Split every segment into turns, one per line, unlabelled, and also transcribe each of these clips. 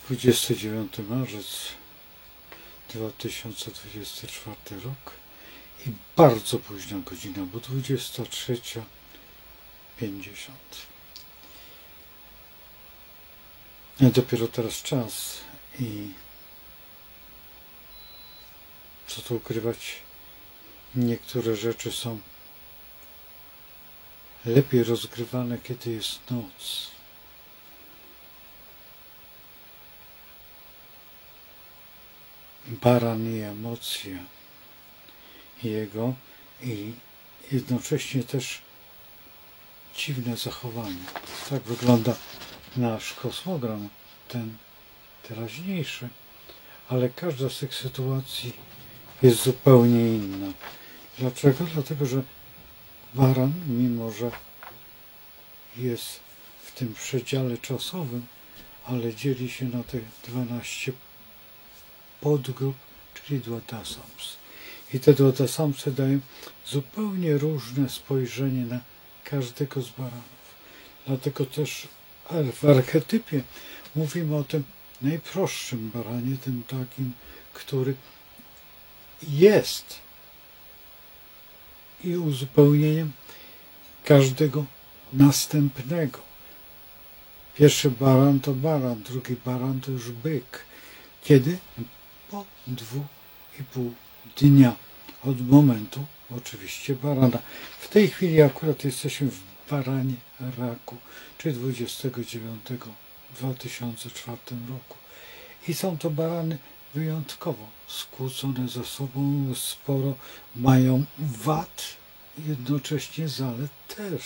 29 marzec 2024 rok i bardzo późna godzina, bo 23:50. Dopiero teraz czas i co tu ukrywać, niektóre rzeczy są lepiej rozgrywane, kiedy jest noc. Baran i emocje jego i jednocześnie też dziwne zachowanie. Tak wygląda nasz kosmogram, ten teraźniejszy, ale każda z tych sytuacji jest zupełnie inna. Dlaczego? Dlatego, że baran, mimo że jest w tym przedziale czasowym, ale dzieli się na te 12 podgrup, czyli dwutasams. I te dwutasamsy dają zupełnie różne spojrzenie na każdego z baranów. Dlatego też w archetypie mówimy o tym najprostszym baranie, tym takim, który jest i uzupełnieniem każdego następnego. Pierwszy baran to baran, drugi baran to już byk. Kiedy? Po 2,5 dnia od momentu oczywiście barana. W tej chwili akurat jesteśmy w baranie raku, czyli 29/2004 roku. I są to barany wyjątkowo skłócone ze sobą, sporo mają wad, jednocześnie zalet też.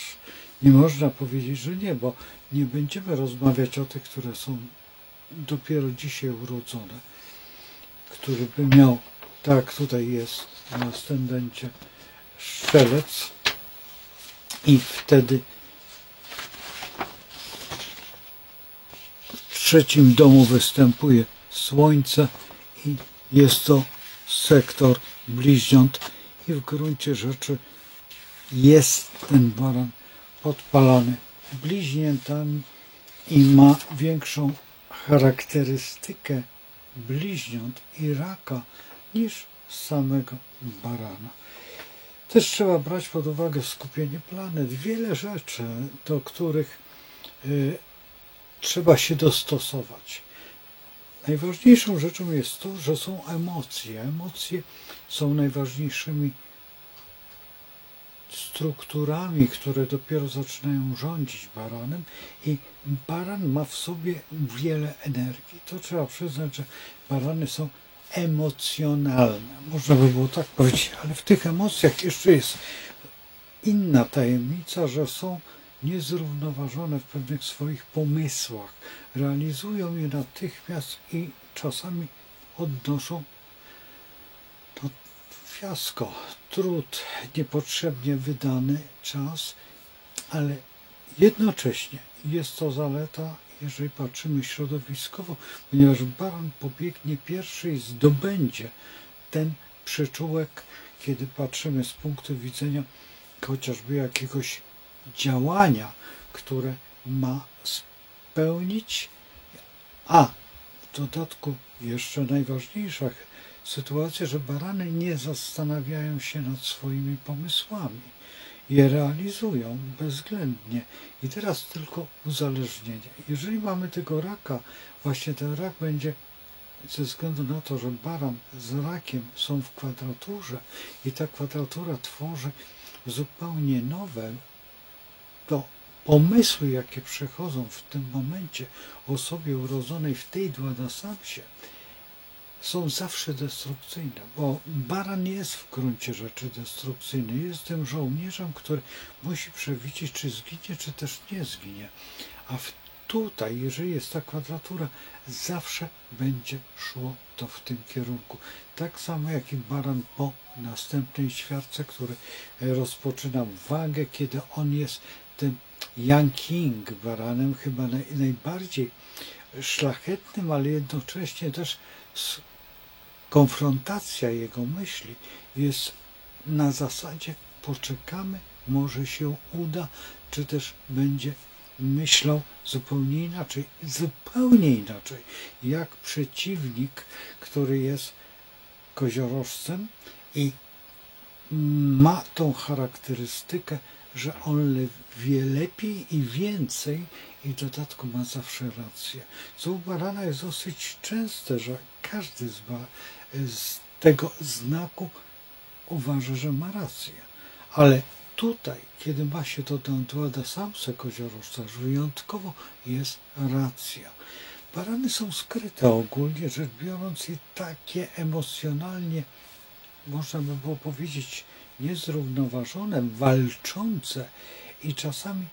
Nie można powiedzieć, że nie, bo nie będziemy rozmawiać o tych, które są dopiero dzisiaj urodzone, który by miał, tak tutaj jest na ascendencie Strzelec i wtedy w trzecim domu występuje Słońce i jest to sektor bliźniąt i w gruncie rzeczy jest ten baran podpalany bliźniętami i ma większą charakterystykę bliźniąt i raka niż samego barana. Też trzeba brać pod uwagę skupienie planet. Wiele rzeczy, do których trzeba się dostosować. Najważniejszą rzeczą jest to, że są emocje. Emocje są najważniejszymi strukturami, które dopiero zaczynają rządzić baranem i baran ma w sobie wiele energii. To trzeba przyznać, że barany są emocjonalne. Można by było tak powiedzieć, ale w tych emocjach jeszcze jest inna tajemnica, że są niezrównoważone w pewnych swoich pomysłach. Realizują je natychmiast i czasami odnoszą fiasko, trud, niepotrzebnie wydany czas, ale jednocześnie jest to zaleta, jeżeli patrzymy środowiskowo, ponieważ baran pobiegnie pierwszy i zdobędzie ten przyczółek, kiedy patrzymy z punktu widzenia chociażby jakiegoś działania, które ma spełnić, a w dodatku jeszcze najważniejsza sytuacja, że barany nie zastanawiają się nad swoimi pomysłami. Je realizują bezwzględnie. I teraz tylko uzależnienie. Jeżeli mamy tego raka, właśnie ten rak będzie ze względu na to, że baran z rakiem są w kwadraturze i ta kwadratura tworzy zupełnie nowe to pomysły, jakie przechodzą w tym momencie osobie urodzonej w tej dwunasamsie, są zawsze destrukcyjne, bo baran jest w gruncie rzeczy destrukcyjny. Jest tym żołnierzem, który musi przewidzieć, czy zginie, czy też nie zginie. A tutaj, jeżeli jest ta kwadratura, zawsze będzie szło to w tym kierunku. Tak samo jak i baran po następnej ćwiartce, który rozpoczyna wagę, kiedy on jest tym Yang Yin baranem, chyba najbardziej szlachetnym, ale jednocześnie też konfrontacja jego myśli jest na zasadzie poczekamy, może się uda, czy też będzie myślał zupełnie inaczej, jak przeciwnik, który jest koziorożcem i ma tą charakterystykę, że on wie lepiej i więcej i w dodatku ma zawsze rację. Co u barana jest dosyć częste, że każdy z tego znaku uważa, że ma rację. Ale tutaj, kiedy ma się to do duodesamsa koziorożca, wyjątkowo jest racja. Barany są skryte ogólnie rzecz biorąc i takie emocjonalnie, można by było powiedzieć, niezrównoważone, walczące i czasami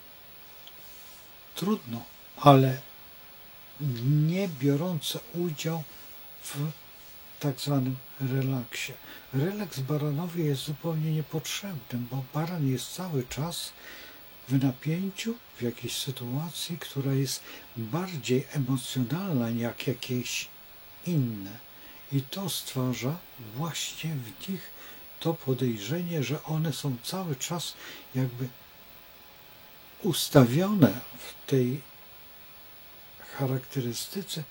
trudno, ale nie biorące udział w tak zwanym relaksie. Relaks baranowi jest zupełnie niepotrzebny, bo baran jest cały czas w napięciu, w jakiejś sytuacji, która jest bardziej emocjonalna jak jakieś inne. I to stwarza właśnie w nich to podejrzenie, że one są cały czas jakby ustawione w tej charakterystyce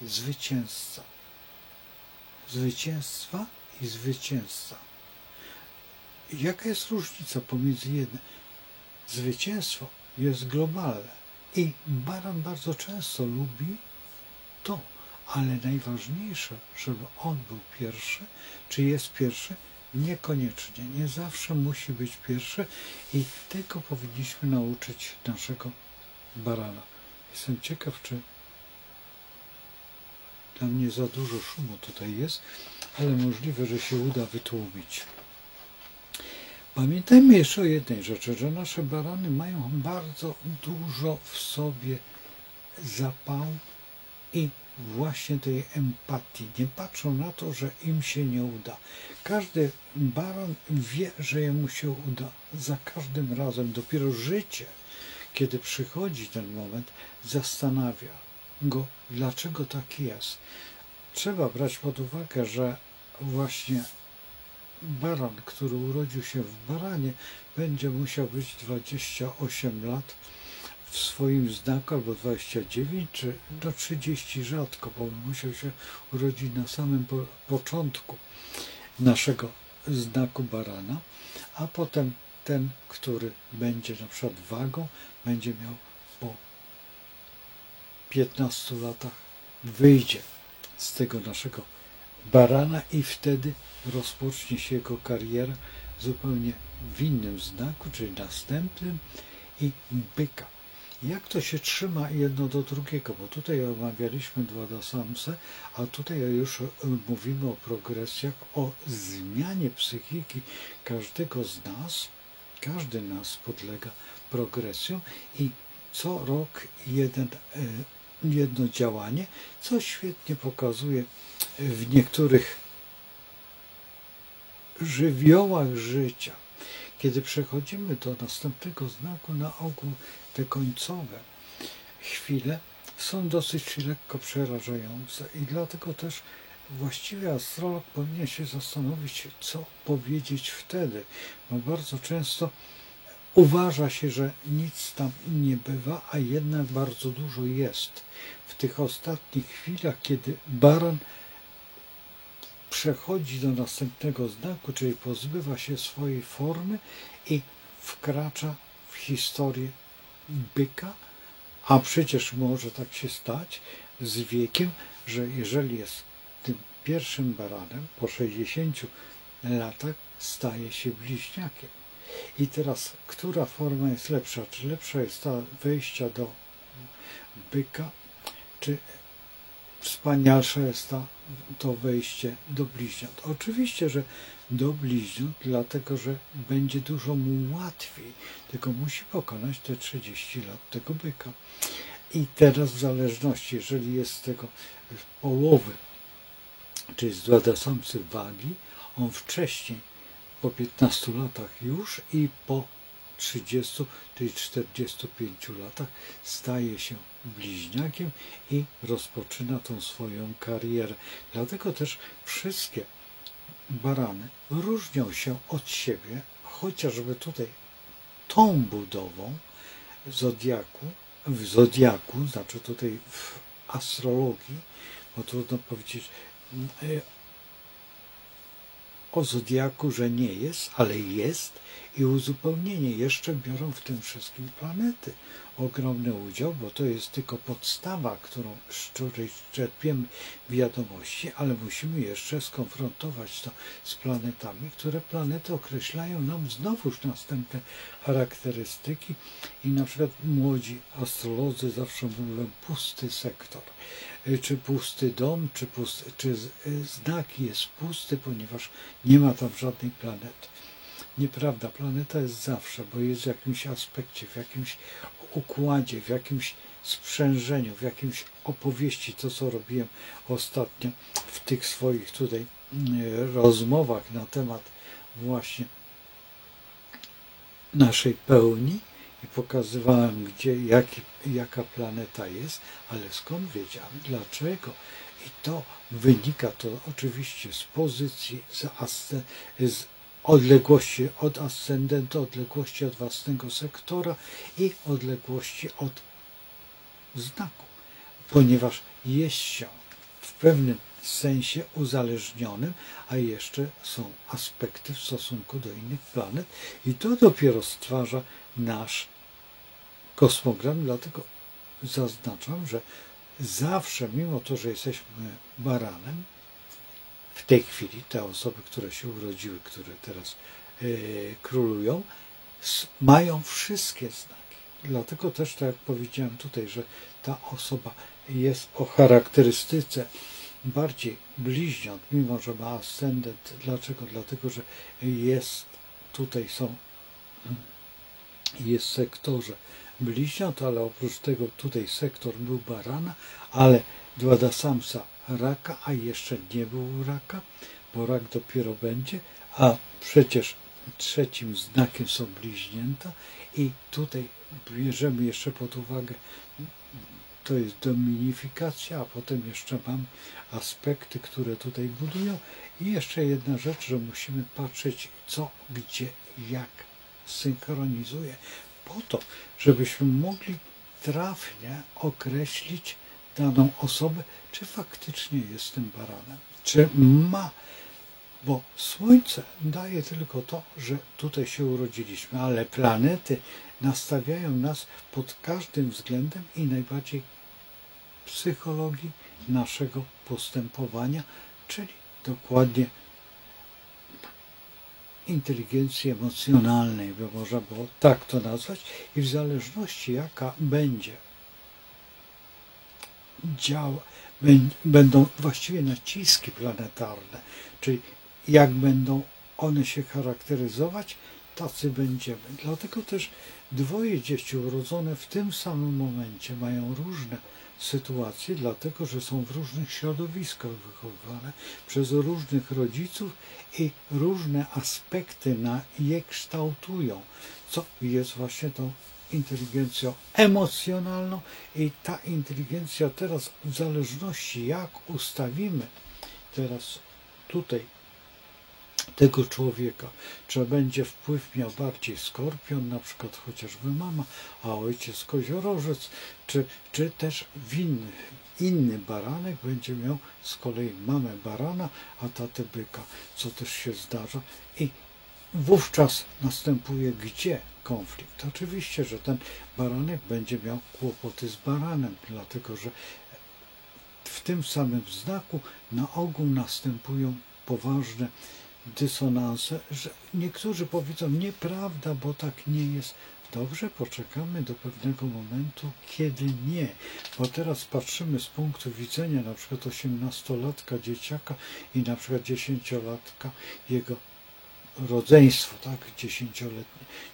zwycięstwa i zwycięzca. Jaka jest różnica pomiędzy jednym? Zwycięstwo jest globalne i baran bardzo często lubi to, ale najważniejsze, żeby on był pierwszy. Czy jest pierwszy? Niekoniecznie. Nie zawsze musi być pierwszy i tego powinniśmy nauczyć naszego barana. Jestem ciekaw, czy tam nie za dużo szumu tutaj jest, ale możliwe, że się uda wytłumić. Pamiętajmy jeszcze o jednej rzeczy, że nasze barany mają bardzo dużo w sobie zapału i właśnie tej empatii. Nie patrzą na to, że im się nie uda. Każdy baran wie, że jemu się uda. Za każdym razem dopiero życie, kiedy przychodzi ten moment, zastanawia go, dlaczego tak jest. Trzeba brać pod uwagę, że właśnie baran, który urodził się w baranie, będzie musiał być 28 lat w swoim znaku, albo 29, czy do 30 rzadko, bo musiał się urodzić na samym początku naszego znaku barana, a potem ten, który będzie na przykład wagą, będzie miał po 15 latach, wyjdzie z tego naszego barana i wtedy rozpocznie się jego kariera zupełnie w innym znaku, czyli następnym, i byka. Jak to się trzyma jedno do drugiego, bo tutaj omawialiśmy duodesamsę, a tutaj już mówimy o progresjach, o zmianie psychiki każdego z nas. Każdy nas podlega progresjom i co rok jedno działanie, co świetnie pokazuje w niektórych żywiołach życia. Kiedy przechodzimy do następnego znaku, na ogół te końcowe chwile są dosyć lekko przerażające i dlatego też właściwie astrolog powinien się zastanowić, co powiedzieć wtedy, bo bardzo często uważa się, że nic tam nie bywa, a jednak bardzo dużo jest. W tych ostatnich chwilach, kiedy baran przechodzi do następnego znaku, czyli pozbywa się swojej formy i wkracza w historię byka, a przecież może tak się stać z wiekiem, że jeżeli jest tym pierwszym baranem, po 60 latach staje się bliźniakiem. I teraz, która forma jest lepsza? Czy lepsza jest ta wejścia do byka, czy wspanialsze jest to wejście do bliźniąt? Oczywiście, że do bliźniąt, dlatego że będzie dużo mu łatwiej, tylko musi pokonać te 30 lat tego byka. I teraz w zależności, jeżeli jest z tego połowy, czyli z duodesamsy wagi, on wcześniej, po 15 latach już i po 30, czyli 45 latach staje się bliźniakiem i rozpoczyna tą swoją karierę. Dlatego też wszystkie barany różnią się od siebie, chociażby tutaj tą budową zodiaku, w zodiaku, znaczy tutaj w astrologii, bo trudno powiedzieć o zodiaku, że nie jest, ale jest i uzupełnienie. Jeszcze biorą w tym wszystkim planety ogromny udział, bo to jest tylko podstawa, z której czerpiemy wiadomości, ale musimy jeszcze skonfrontować to z planetami, które planety określają nam znowuż następne charakterystyki i na przykład młodzi astrolodzy zawsze mówią pusty sektor, czy pusty dom, czy znak jest pusty, ponieważ nie ma tam żadnej planety. Nieprawda, planeta jest zawsze, bo jest w jakimś aspekcie, w jakimś układzie, w jakimś sprzężeniu, w jakimś opowieści, to co robiłem ostatnio w tych swoich tutaj rozmowach na temat właśnie naszej pełni i pokazywałem, gdzie, jaka planeta jest, ale skąd wiedziałem, dlaczego. I to wynika to oczywiście z pozycji, z odległości od ascendentu, odległości od własnego sektora i odległości od znaku, ponieważ jest się w pewnym sensie uzależnionym, a jeszcze są aspekty w stosunku do innych planet i to dopiero stwarza nasz kosmogram, dlatego zaznaczam, że zawsze, mimo to, że jesteśmy baranem, w tej chwili te osoby, które się urodziły, które teraz królują, mają wszystkie znaki. Dlatego też, tak jak powiedziałem tutaj, że ta osoba jest o charakterystyce bardziej bliźniąt, mimo że ma ascendent. Dlaczego? Dlatego, że jest tutaj jest w sektorze bliźniąt, ale oprócz tego tutaj sektor był barana, ale dla samca raka, a jeszcze nie był raka, bo rak dopiero będzie, a przecież trzecim znakiem są bliźnięta i tutaj bierzemy jeszcze pod uwagę, to jest dominifikacja, a potem jeszcze mam aspekty, które tutaj budują i jeszcze jedna rzecz, że musimy patrzeć co, gdzie, jak synchronizuje po to, żebyśmy mogli trafnie określić daną osobę, czy faktycznie jest tym baranem, czy ma, bo Słońce daje tylko to, że tutaj się urodziliśmy, ale planety nastawiają nas pod każdym względem i najbardziej psychologii naszego postępowania, czyli dokładnie inteligencji emocjonalnej, by można było tak to nazwać, i w zależności jaka będzie będą właściwie naciski planetarne, czyli jak będą one się charakteryzować, tacy będziemy. Dlatego też dwoje dzieci urodzone w tym samym momencie mają różne sytuacje, dlatego że są w różnych środowiskach wychowywane przez różnych rodziców i różne aspekty na je kształtują, co jest właśnie tą inteligencją emocjonalną i ta inteligencja teraz w zależności jak ustawimy teraz tutaj tego człowieka, czy będzie wpływ miał bardziej skorpion, na przykład chociażby mama, a ojciec koziorożec, czy też inny baranek będzie miał z kolei mamę barana, a tatę byka, co też się zdarza i wówczas następuje gdzie konflikt. Oczywiście, że ten baranek będzie miał kłopoty z baranem, dlatego że w tym samym znaku na ogół następują poważne dysonanse, że niektórzy powiedzą nieprawda, bo tak nie jest. Dobrze, poczekamy do pewnego momentu, kiedy nie. Bo teraz patrzymy z punktu widzenia na przykład 18-latka dzieciaka i na przykład 10-latka jego rodzeństwo, tak,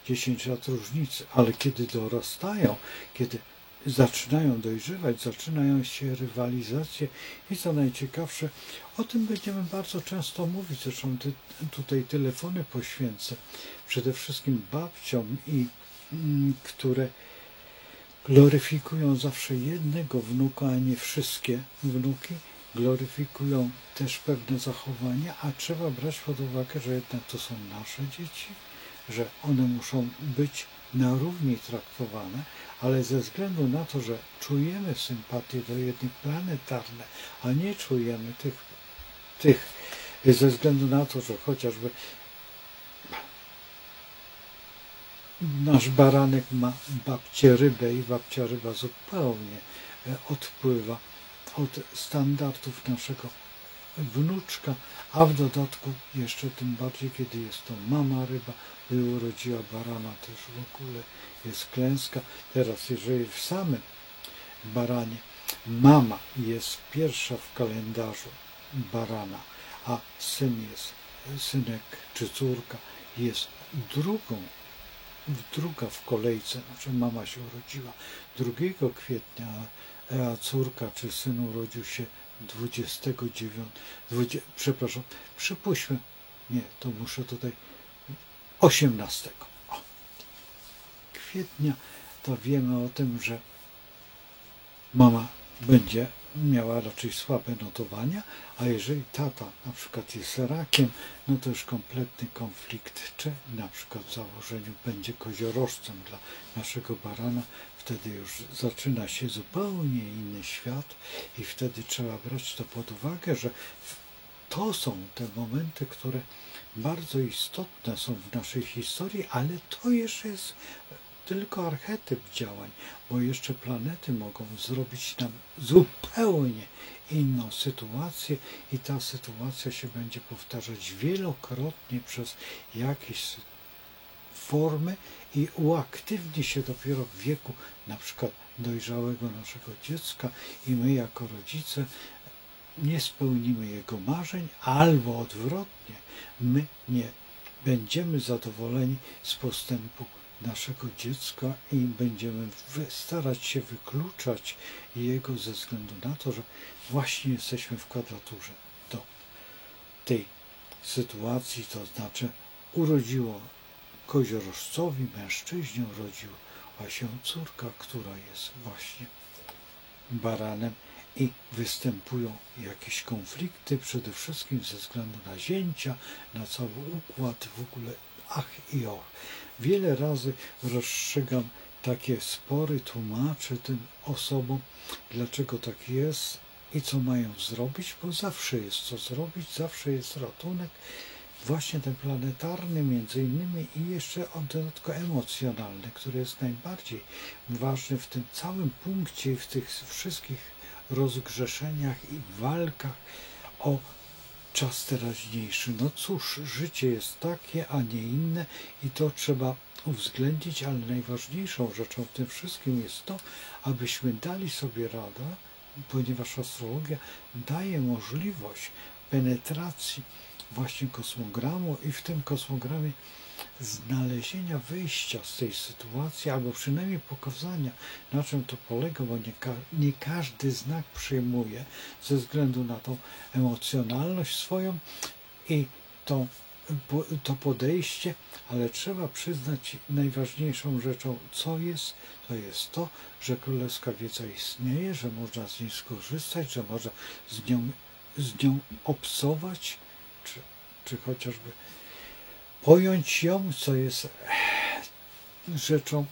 10 lat różnicy, ale kiedy dorastają, kiedy zaczynają dojrzewać, zaczynają się rywalizacje i co najciekawsze, o tym będziemy bardzo często mówić, zresztą tutaj telefony poświęcę przede wszystkim babciom i które gloryfikują zawsze jednego wnuka, a nie wszystkie wnuki, gloryfikują też pewne zachowania, a trzeba brać pod uwagę, że jednak to są nasze dzieci, że one muszą być na równi traktowane, ale ze względu na to, że czujemy sympatię do jednych planetarne, a nie czujemy tych ze względu na to, że chociażby nasz baranek ma babcię rybę i babcia ryba zupełnie odpływa od standardów naszego wnuczka, a w dodatku jeszcze tym bardziej, kiedy jest to mama ryba i urodziła barana, też w ogóle jest klęska. Teraz jeżeli w samym baranie mama jest pierwsza w kalendarzu barana, a synek czy córka jest druga w kolejce, znaczy mama się urodziła 2 kwietnia, a córka czy syn urodził się przypuśćmy, nie, to muszę tutaj 18 kwietnia, to wiemy o tym, że mama będzie miała raczej słabe notowania, a jeżeli tata na przykład jest rakiem, no to już kompletny konflikt, czy na przykład w założeniu będzie koziorożcem dla naszego barana, wtedy już zaczyna się zupełnie inny świat i wtedy trzeba brać to pod uwagę, że to są te momenty, które bardzo istotne są w naszej historii, ale to jeszcze jest tylko archetyp działań, bo jeszcze planety mogą zrobić nam zupełnie inną sytuację i ta sytuacja się będzie powtarzać wielokrotnie przez jakieś formy i uaktywni się dopiero w wieku na przykład dojrzałego naszego dziecka i my jako rodzice nie spełnimy jego marzeń, albo odwrotnie, my nie będziemy zadowoleni z postępu naszego dziecka i będziemy starać się wykluczać jego ze względu na to, że właśnie jesteśmy w kwadraturze do tej sytuacji, to znaczy urodziło koziorożcowi, mężczyźnie urodziła się córka, która jest właśnie baranem i występują jakieś konflikty, przede wszystkim ze względu na zięcia, na cały układ, w ogóle ach i och. Wiele razy rozstrzygam takie spory, tłumaczę tym osobom, dlaczego tak jest i co mają zrobić, bo zawsze jest co zrobić, zawsze jest ratunek, właśnie ten planetarny między innymi i jeszcze dodatkowo emocjonalny, który jest najbardziej ważny w tym całym punkcie i w tych wszystkich rozgrzeszeniach i walkach o czas teraźniejszy. No cóż, życie jest takie, a nie inne i to trzeba uwzględnić, ale najważniejszą rzeczą w tym wszystkim jest to, abyśmy dali sobie radę, ponieważ astrologia daje możliwość penetracji właśnie kosmogramu i w tym kosmogramie znalezienia wyjścia z tej sytuacji, albo przynajmniej pokazania, na czym to polega, bo nie każdy znak przyjmuje ze względu na tą emocjonalność swoją i to podejście, ale trzeba przyznać najważniejszą rzeczą, co jest, to jest to, że królewska wiedza istnieje, że można z niej skorzystać, że można z nią obcować, czy chociażby pojąć ją, co jest rzeczą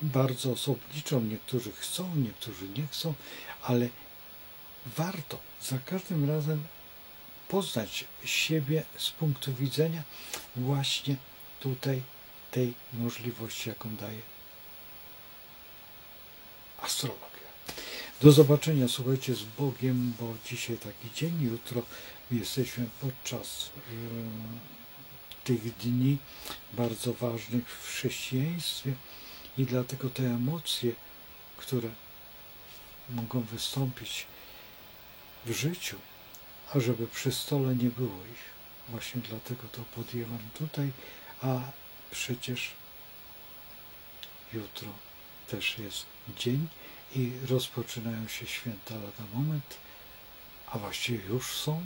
bardzo osobniczą. Niektórzy chcą, niektórzy nie chcą, ale warto za każdym razem poznać siebie z punktu widzenia właśnie tutaj tej możliwości, jaką daje astrologia. Do zobaczenia, słuchajcie, z Bogiem, bo dzisiaj taki dzień, jutro jesteśmy podczas tych dni bardzo ważnych w chrześcijaństwie i dlatego te emocje, które mogą wystąpić w życiu, a żeby przy stole nie było ich. Właśnie dlatego to podjęłam tutaj, a przecież jutro też jest dzień i rozpoczynają się święta lada moment, a właściwie już są.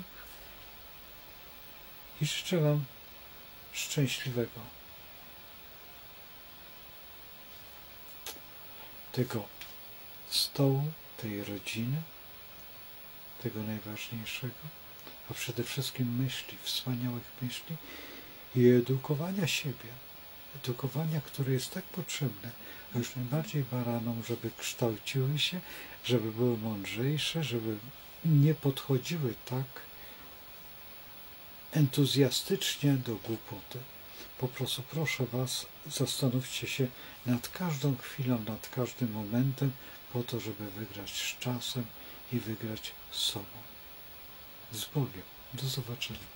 I życzę Wam szczęśliwego tego stołu, tej rodziny, tego najważniejszego, a przede wszystkim myśli, wspaniałych myśli i edukowania siebie, edukowania, które jest tak potrzebne, a już najbardziej baranom, żeby kształciły się, żeby były mądrzejsze, żeby nie podchodziły tak entuzjastycznie do głupoty. Po prostu proszę Was, zastanówcie się nad każdą chwilą, nad każdym momentem, po to, żeby wygrać z czasem i wygrać z sobą. Z Bogiem. Do zobaczenia.